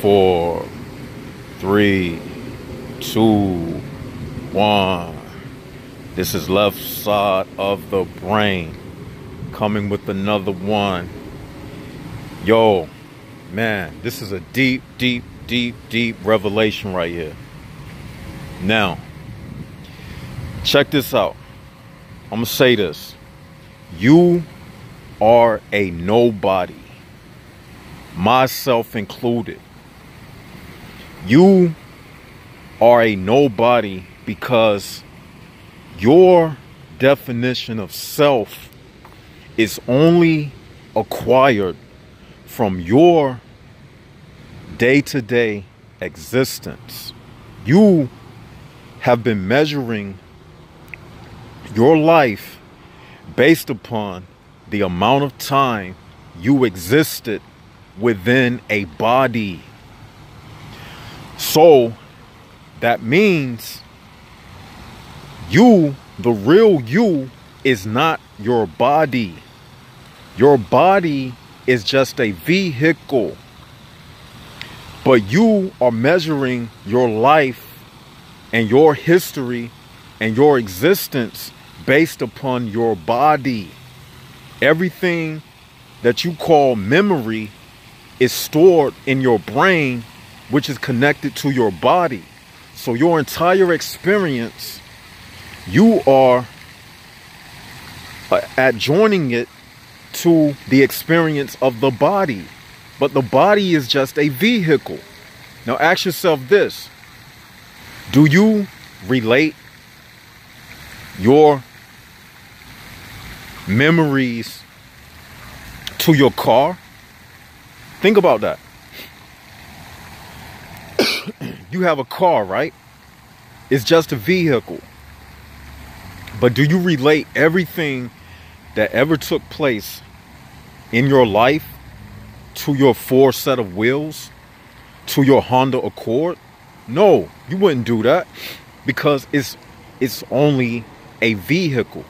4, 3, 2, 1. This is Left Side of the Brain coming with another one. Yo, man, this is a deep revelation right here. Now, check this out. I'm gonna say this. You are a nobody, myself included. You are a nobody because your definition of self is only acquired from your day-to-day existence. You have been measuring your life based upon the amount of time you existed within a body. So that means you, the real you, is not your body. Your body is just a vehicle. But you are measuring your life and your history and your existence based upon your body. Everything that you call memory is stored in your brain, which is connected to your body. So your entire experience, you are adjoining it to the experience of the body. But the body is just a vehicle. Now ask yourself this. Do you relate your memories to your car? Think about that. You have a car, right? It's just a vehicle. But do you relate everything that ever took place in your life to your 4 set of wheels, to your Honda Accord? No, you wouldn't do that because it's only a vehicle.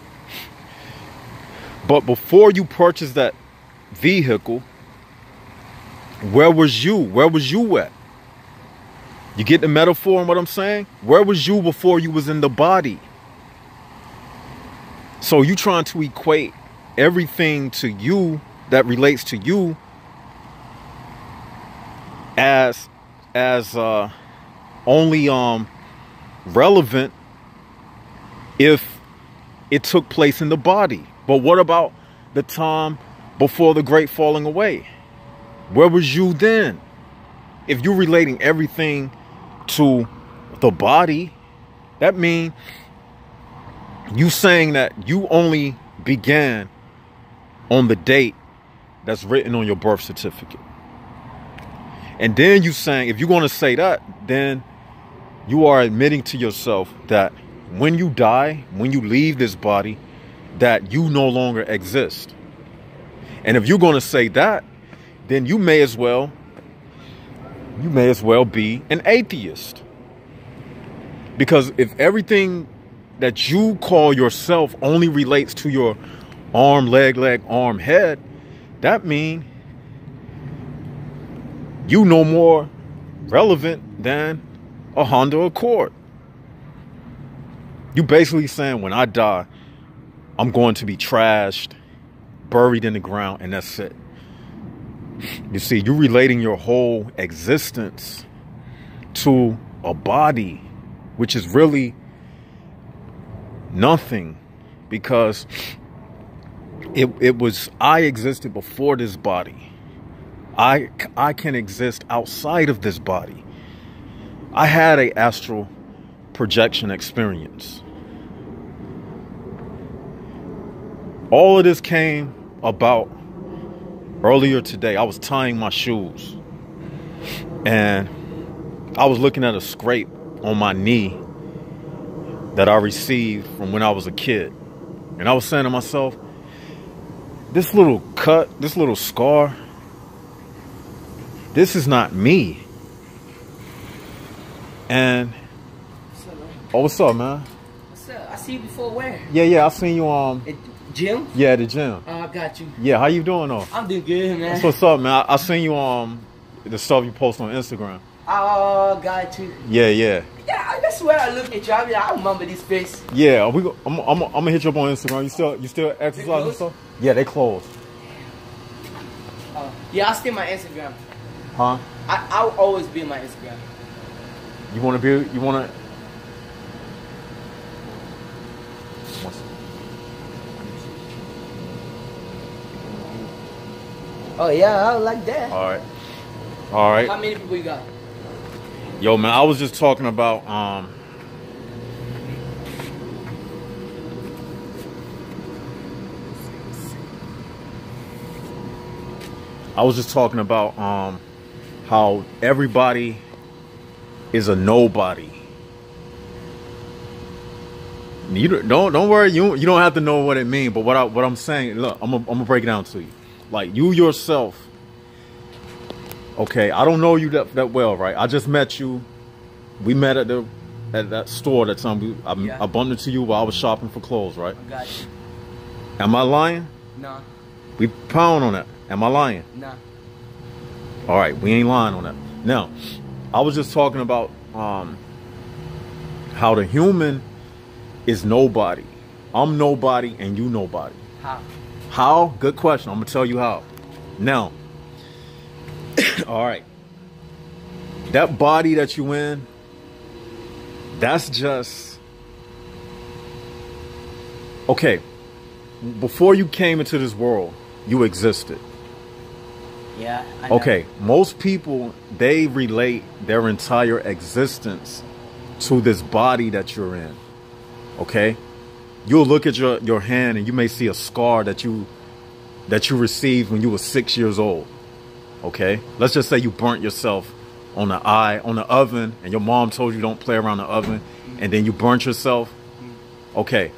But before you purchase that vehicle, where was you? Where was you at? You get the metaphor and what I'm saying? Where was you before you was in the body? So you trying to equate everything to you that relates to you as only relevant if it took place in the body. But what about the time before the great falling away? Where was you then? If you're relating everything to the body, that means you saying that you only began on the date that's written on your birth certificate. And then you saying, if you're going to say that, then you are admitting to yourself that when you die, when you leave this body, that you no longer exist. And if you're going to say that, then you may as well be an atheist. Because if everything that you call yourself only relates to your arm, leg, arm, head, that means you no more relevant than a Honda Accord. You basically saying when I die, I'm going to be trashed, buried in the ground, and that's it. You see, you're relating your whole existence to a body, which is really nothing, because I existed before this body. I can exist outside of this body. I had an astral projection experience. All of this came about earlier today. I was tying my shoes and I was looking at a scrape on my knee that I received from when I was a kid. And I was saying to myself, this little cut, this little scar, this is not me. And oh, what's up, man? What's up? I see you before where? Yeah, I seen you at the gym? Yeah, the gym. Oh, I got you. Yeah, how you doing though? I'm doing good, man. That's what's up, man. I seen you the stuff you post on Instagram. Oh, got you. Yeah, yeah. Yeah, that's where I look at you. I mean, I remember this face. Yeah, I'm gonna hit you up on Instagram. You still exercise and stuff? Yeah, they closed. Yeah, I'll stay my Instagram. Huh? I'll always be on my Instagram. You wanna be? You wanna? Oh yeah, I like that. All right. All right. How many people you got? Yo, man, I was just talking about how everybody is a nobody. You don't worry, you don't have to know what it means, but what I'm saying, look, I'm gonna break it down to you. Like you yourself. Okay, I don't know you that well, right? I just met you. We met at that store that time. I bumped into you while I was shopping for clothes, right? I got you. Am I lying? Nah. We pound on that. Am I lying? Nah. All right, we ain't lying on that. Now, I was just talking about how the human is nobody. I'm nobody and you nobody. How? How? Good question. I'm gonna tell you how. Now, all right. That body that you in, that's just okay. Before you came into this world, you existed. Yeah. I know. Okay. Most people, they relate their entire existence to this body that you're in. Okay. You'll look at your hand and you may see a scar that you received when you were 6 years old. Okay. Let's just say you burnt yourself on the oven, and your mom told you don't play around the oven, and then you burnt yourself. Okay.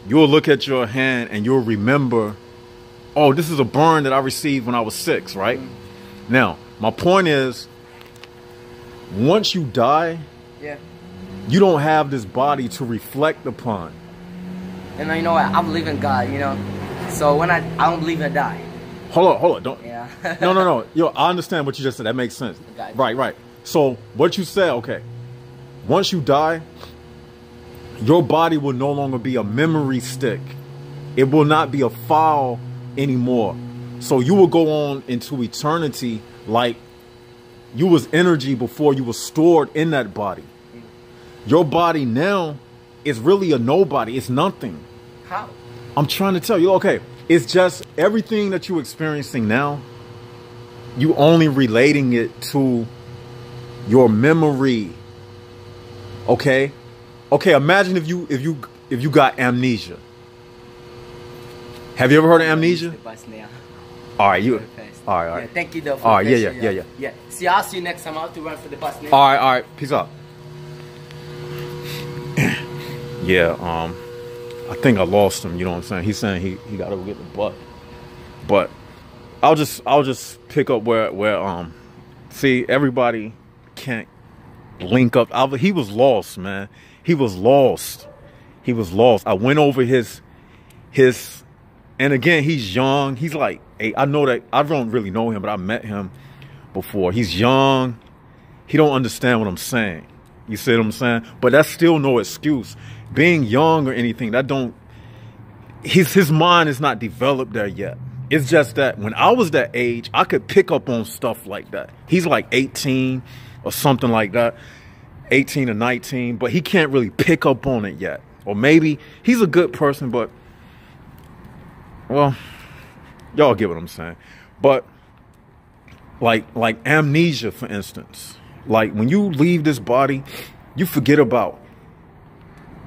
You'll look at your hand and you'll remember, oh, this is a burn that I received when I was 6, right? Now, my point is, once you die, you don't have this body to reflect upon. And you know what? I believe in God, you know. So when I don't believe in die. Hold on. Don't. Yeah. No. Yo, I understand what you just said. That makes sense. Right. So what you said, okay. Once you die, your body will no longer be a memory stick. It will not be a file anymore. So you will go on into eternity like you was energy before you were stored in that body. Your body now is really a nobody. It's nothing. How? I'm trying to tell you, okay, it's just everything that you're experiencing now, you only relating it to your memory. Okay? Okay, imagine if you got amnesia. Have you ever heard of amnesia? All right, all right. Yeah, thank you though for all right, the yeah. See, I'll see you next time. I'll have to run for the bus now. All right. Peace out. Yeah, I think I lost him, you know what I'm saying? He's saying he gotta go get the butt. But I'll just pick up where see, everybody can't link up. He was lost, man. He was lost. I went over his and again, he's young. He's like, hey, I know that I don't really know him, but I met him before. He's young. He don't understand what I'm saying. You see what I'm saying? But that's still no excuse. Being young or anything, that don't, his mind is not developed there yet. It's just that when I was that age, I could pick up on stuff like that. He's like 18 or something like that, 18 or 19, but he can't really pick up on it yet. Or maybe he's a good person, but, well, y'all get what I'm saying. But like amnesia, for instance, like when you leave this body, you forget about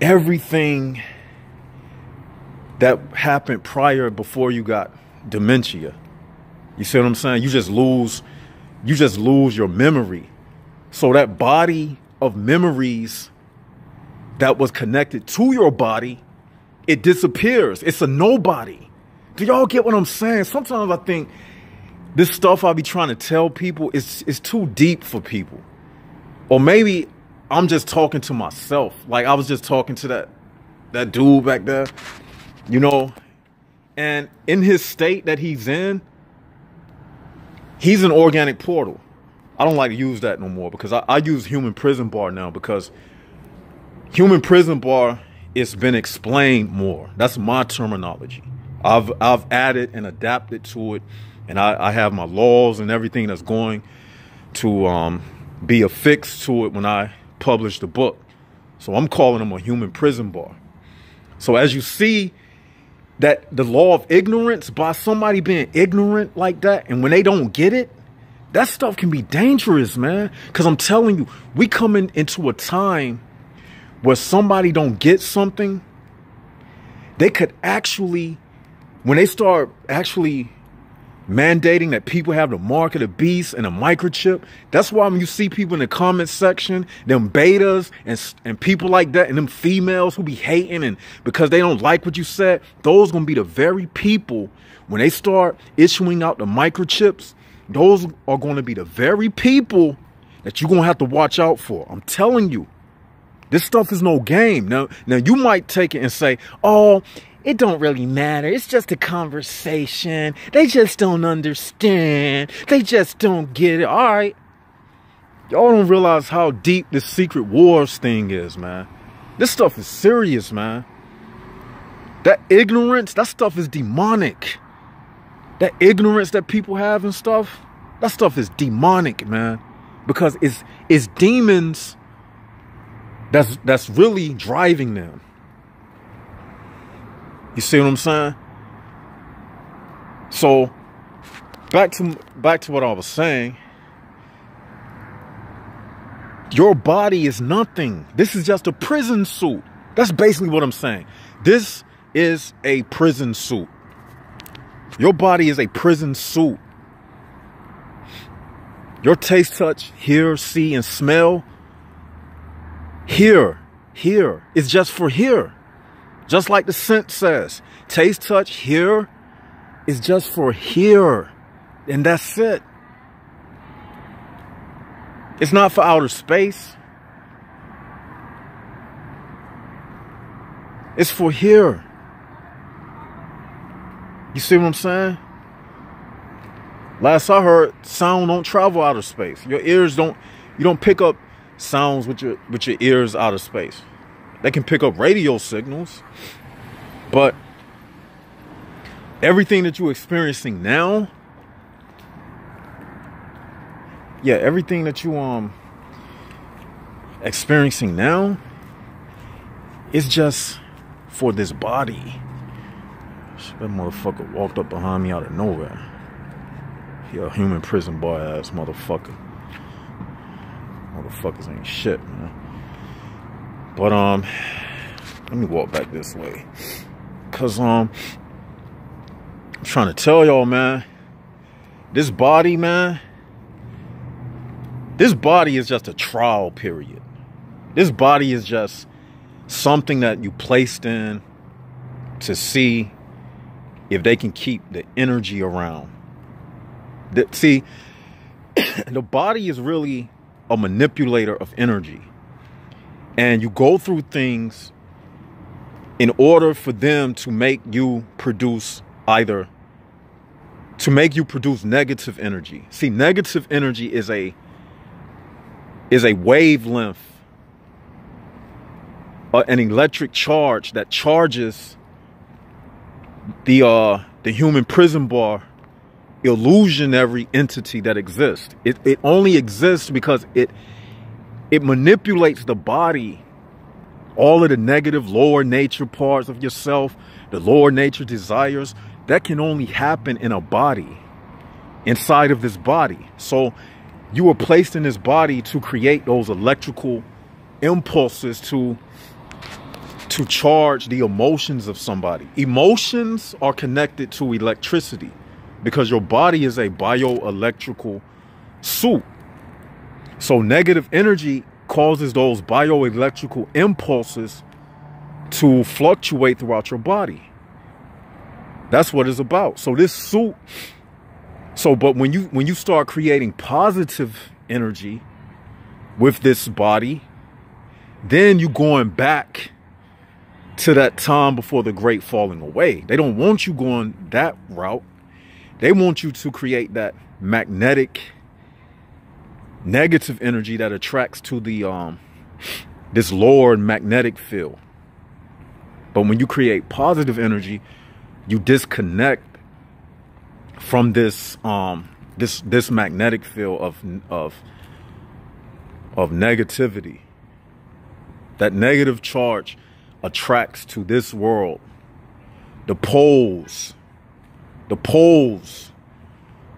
everything that happened prior, before you got dementia. You see what I'm saying? You just lose your memory. So that body of memories that was connected to your body, it disappears. It's a nobody. Do y'all get what I'm saying? Sometimes I think this stuff I be trying to tell people is too deep for people. Or maybe I'm just talking to myself. Like I was just talking to that dude back there, you know, and in his state that he's in, he's an organic portal. I don't like to use that no more, because I use human prison bar now, because human prison bar, it's been explained more. That's my terminology. I've added and adapted to it, and I have my laws and everything that's going to be affixed to it when I publish the book. So I'm calling them a human prison bar. So as you see, that the law of ignorance, by somebody being ignorant like that, and when they don't get it, that stuff can be dangerous, man. Because I'm telling you, we coming into a time where somebody don't get something, they could actually, when they start actually mandating that people have the mark of the beast and a microchip, that's why when you see people in the comment section, them betas and people like that, and them females who be hating and because they don't like what you said, those gonna be the very people, when they start issuing out the microchips, those are going to be the very people that you're gonna have to watch out for. I'm telling you, this stuff is no game. Now you might take it and say, oh, it don't really matter. It's just a conversation. They just don't understand. They just don't get it. All right. Y'all don't realize how deep this secret wars thing is, man. This stuff is serious, man. That ignorance, that stuff is demonic. That ignorance that people have and stuff, that stuff is demonic, man. Because it's demons that's really driving them. You see what I'm saying? So back to what I was saying. Your body is nothing. This is just a prison suit. That's basically what I'm saying. This is a prison suit. Your body is a prison suit. Your taste, touch, hear, see, and smell. Here is just for here. Just like the scent says, taste, touch, hear is just for here. And that's it. It's not for outer space. It's for here. You see what I'm saying? Last I heard, sound don't travel outer space. Your ears don't, you don't pick up sounds with your ears out of space. They can pick up radio signals, but everything that you're experiencing now, yeah, everything that you experiencing now is just for this body. That motherfucker walked up behind me out of nowhere. He a human prison boy ass motherfucker. Motherfuckers ain't shit, man. But let me walk back this way, cause I'm trying to tell y'all, man, this body, man, this body is just a trial period. This body is just something that you placed in to see if they can keep the energy around. See, the body is really a manipulator of energy. And you go through things in order for them to make you produce negative energy. See, negative energy is a wavelength, an electric charge that charges the human prison bar illusionary entity that exists. It only exists because it manipulates the body. All of the negative lower nature parts of yourself, the lower nature desires, that can only happen in a body, inside of this body. So you were placed in this body to create those electrical impulses to charge the emotions of somebody. Emotions are connected to electricity because your body is a bioelectrical suit. So negative energy causes those bioelectrical impulses to fluctuate throughout your body. That's what it's about. So this suit, but when you start creating positive energy with this body, then you're going back to that time before the great falling away. They don't want you going that route. They want you to create that magnetic negative energy that attracts to the this lower magnetic field. But when you create positive energy, you disconnect from this this magnetic field of negativity. That negative charge attracts to this world. The poles, the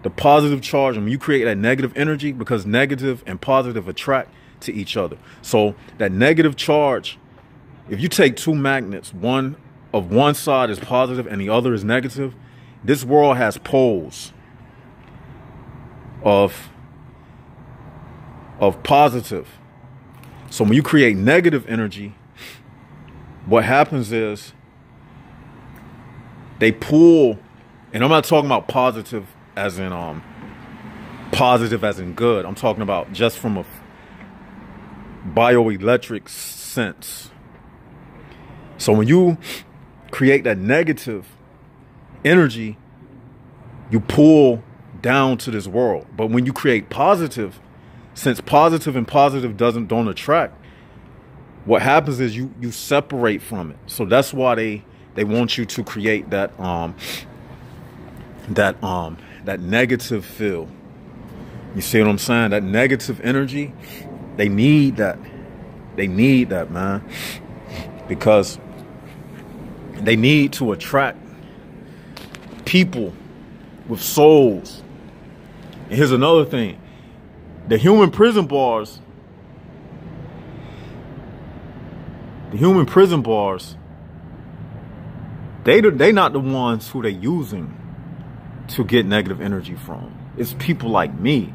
positive charge. And when you create that negative energy, because negative and positive attract to each other. So that negative charge, if you take two magnets, one side is positive and the other is negative, this world has poles of positive. So when you create negative energy, what happens is they pull, and I'm not talking about positive as in good. I'm talking about just from a bioelectric sense. So when you create that negative energy, you pull down to this world. But when you create positive, since positive and positive don't attract, what happens is you separate from it. So that's why they want you to create that negative field. You see what I'm saying? That negative energy, they need that. They need that, man. Because they need to attract people with souls. And here's another thing. The human prison bars, they not the ones who they using to get negative energy from. It's people like me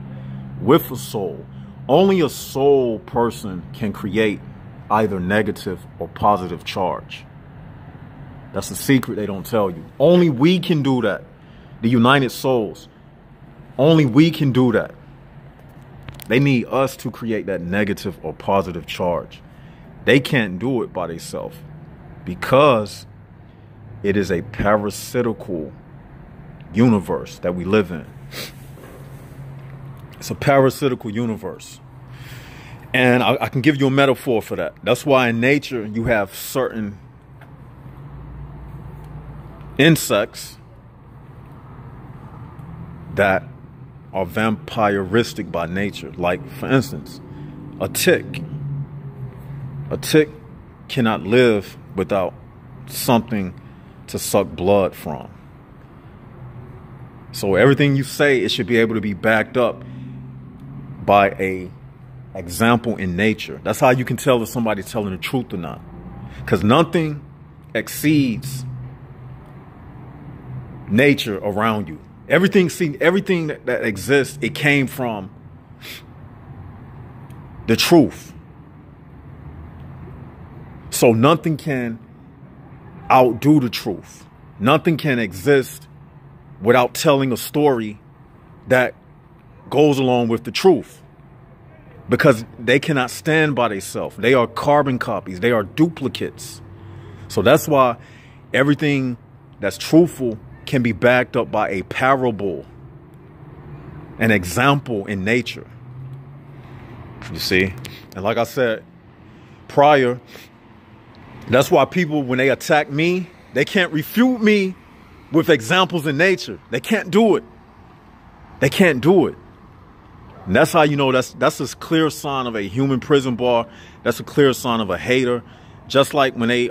with a soul. Only a soul person can create either negative or positive charge. That's a secret they don't tell you. Only we can do that. The United Souls. Only we can do that. They need us to create that negative or positive charge. They can't do it by themselves because it is a parasitical universe that we live in. It's a parasitical universe. And I can give you a metaphor for that. That's why in nature you have certain insects that are vampiristic by nature. Like, for instance, a tick. A tick cannot live without something to suck blood from. So everything you say, it should be able to be backed up by a example in nature. That's how you can tell if somebody's telling the truth or not. Because nothing exceeds nature around you. Everything that exists, it came from the truth. So nothing can outdo the truth. Nothing can exist without telling a story that goes along with the truth. Because they cannot stand by themselves. They are carbon copies. They are duplicates. So that's why everything that's truthful can be backed up by a parable, an example in nature. You see? And like I said prior, that's why people, when they attack me, they can't refute me with examples in nature. They can't do it. They can't do it. And that's how you know that's a clear sign of a human prison bar. That's a clear sign of a hater. Just like when they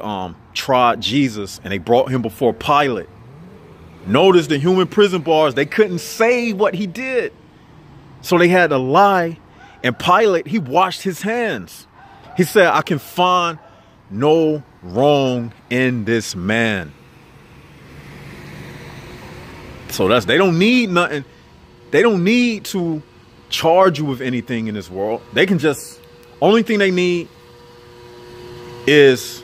tried Jesus and they brought him before Pilate. Notice the human prison bars, they couldn't say what he did. So they had to lie. And Pilate, he washed his hands. He said, I can find no wrong in this man. So they don't need nothing. They don't need to charge you with anything in this world. They can just, only thing they need is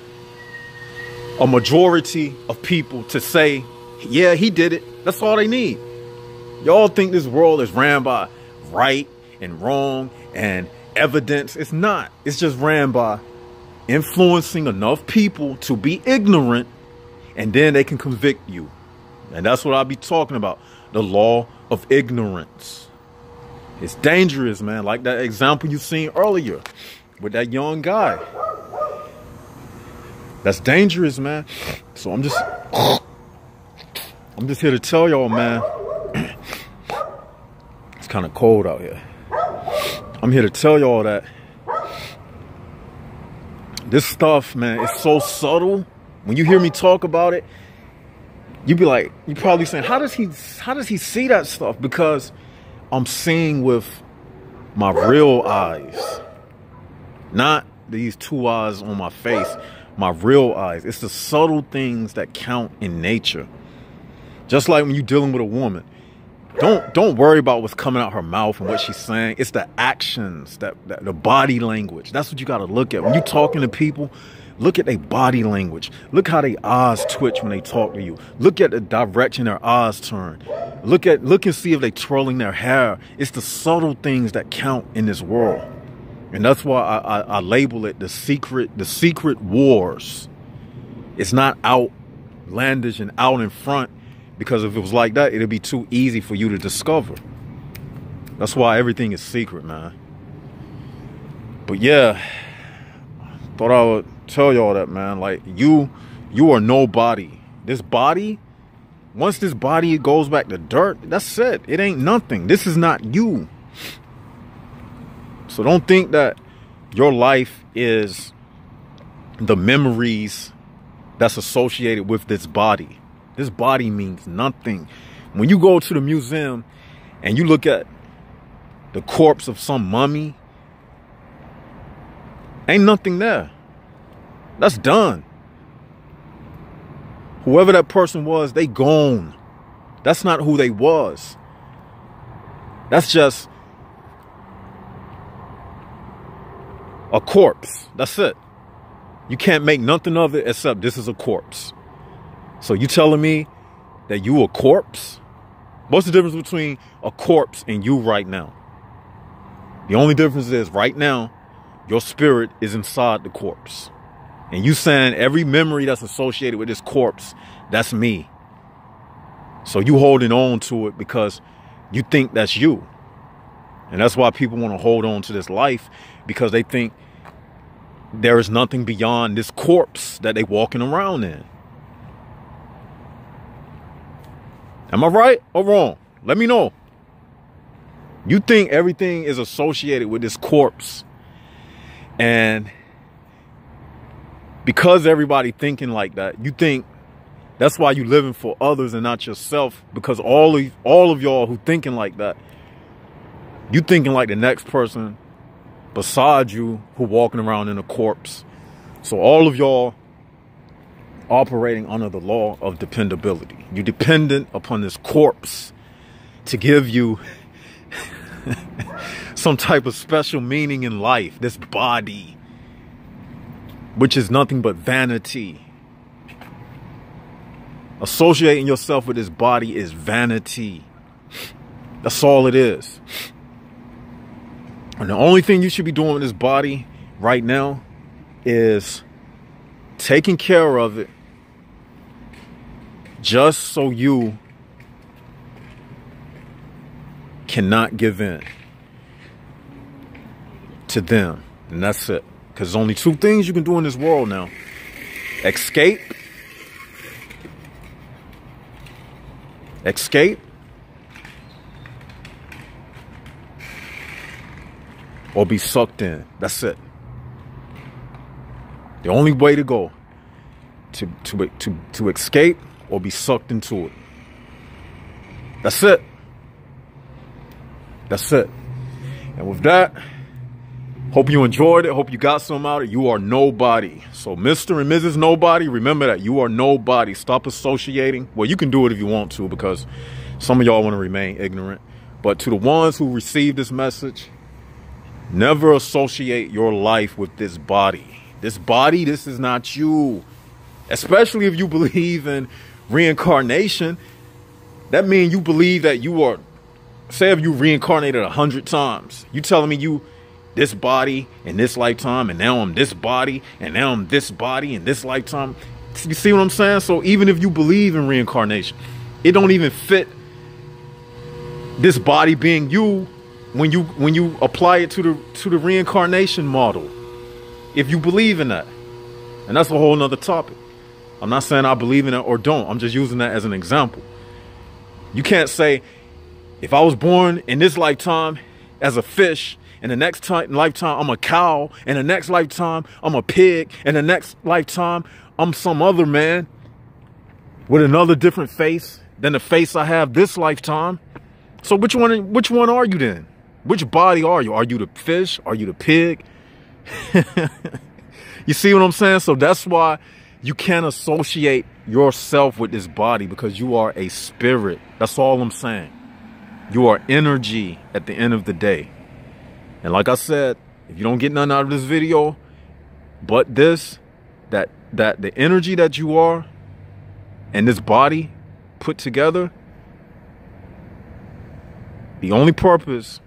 a majority of people to say, yeah, he did it. That's all they need. Y'all think this world is ran by right and wrong and evidence. It's not. It's just ran by influencing enough people to be ignorant, and then they can convict you. And that's what I'll be talking about. The law of ignorance. It's dangerous, man. Like that example you seen earlier with that young guy. That's dangerous, man. So I'm just here to tell y'all, man. It's kind of cold out here. I'm here to tell y'all that this stuff, man, is so subtle. When you hear me talk about it, you probably saying, how does he see that stuff? Because I'm seeing with my real eyes, not these two eyes on my face. My real eyes. It's the subtle things that count in nature. Just like when you're dealing with a woman, don't worry about what's coming out her mouth and what she's saying. It's the actions, that the body language. That's what you got to look at when you're talking to people. Look at their body language. Look how their eyes twitch when they talk to you. Look at the direction their eyes turn. Look and see if they're twirling their hair. It's the subtle things that count in this world. And that's why I label it the secret wars. It's not outlandish and out in front, because if it was like that, it'd be too easy for you to discover. That's why everything is secret, man. But yeah, thought I would tell y'all that, man. Like, you are nobody. This body, once this body goes back to dirt, that's it. It ain't nothing. This is not you. So don't think that your life is the memories that's associated with this body. This body means nothing. When you go to the museum and you look at the corpse of some mummy, ain't nothing there. That's done. Whoever that person was, they gone. That's not who they was. That's just a corpse. That's it. You can't make nothing of it except this is a corpse. So you telling me that you a corpse? What's the difference between a corpse and you right now? The only difference is right now, your spirit is inside the corpse. And you saying every memory that's associated with this corpse, that's me. So you holding on to it because you think that's you. And that's why people want to hold on to this life, because they think there is nothing beyond this corpse that they walking around in. Am I right or wrong? Let me know. You think everything is associated with this corpse. And because everybody thinking like that, you think that's why you living for others and not yourself. Because all of y'all who thinking like that, you thinking like the next person beside you who walking around in a corpse. So all of y'all operating under the law of dependability. You're dependent upon this corpse to give you some type of special meaning in life. This body, which is nothing but vanity. Associating yourself with this body is vanity. That's all it is. And the only thing you should be doing with this body right now is taking care of it, just so you cannot give in to them. And that's it. Because there's only two things you can do in this world now. Escape. Or be sucked in. That's it. The only way to go to escape or be sucked into it. That's it. That's it. And with that, hope you enjoyed it. Hope you got some out of it. You are nobody. So Mr. and Mrs. Nobody, remember that you are nobody. Stop associating. Well, you can do it if you want to, because some of y'all want to remain ignorant. But to the ones who receive this message, never associate your life with this body. This body, this is not you. Especially if you believe in reincarnation. That means you believe that you are, say if you reincarnated 100 times. You telling me you this body in this lifetime, and now I'm this body, and now I'm this body in this lifetime. You see what I'm saying? So even if you believe in reincarnation, it don't even fit this body being you when you apply it to the reincarnation model, if you believe in that. And that's a whole nother topic. I'm not saying I believe in it or don't. I'm just using that as an example. You can't say, if I was born in this lifetime as a fish, in the next lifetime I'm a cow, in the next lifetime I'm a pig, in the next lifetime I'm some other man with another different face than the face I have this lifetime. So which one are you then? Which body are you? Are you the fish? Are you the pig? You see what I'm saying? So that's why you can't associate yourself with this body, because you are a spirit. That's all I'm saying. You are energy at the end of the day. And like I said, if you don't get nothing out of this video, but this, that the energy that you are and this body put together, the only purpose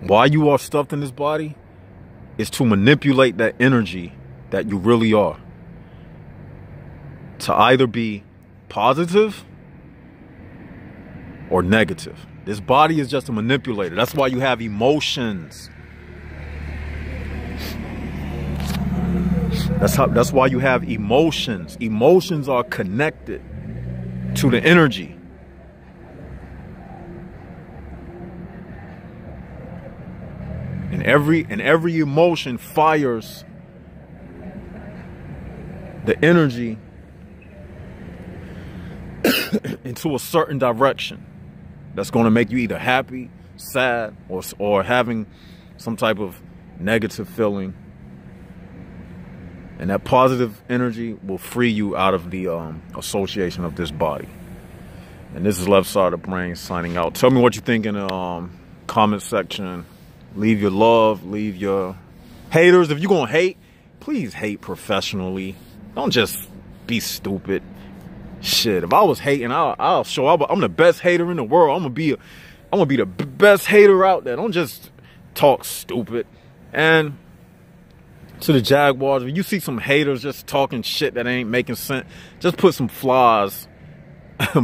why you are stuffed in this body is to manipulate that energy that you really are, to either be positive or negative. This body is just a manipulator. That's why you have emotions. That's why you have emotions. Emotions are connected to the energy. And every emotion fires the energy into a certain direction that's going to make you either happy, sad, or having some type of negative feeling. And that positive energy will free you out of the association of this body. And this is Left Side of the Brain signing out. Tell me what you think in the comment section. Leave your love, leave your haters. If you're going to hate, please hate professionally. Don't just be stupid. Shit, if I was hating, I'll show up. I'm the best hater in the world. I'm gonna be the best hater out there. Don't just talk stupid. And to the Jaguars, if you see some haters just talking shit that ain't making sense, just put some flies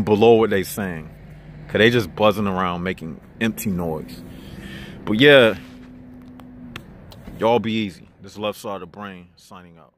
below what they saying, cause they just buzzing around making empty noise. But yeah, y'all be easy. This is Left Side of the Brain signing out.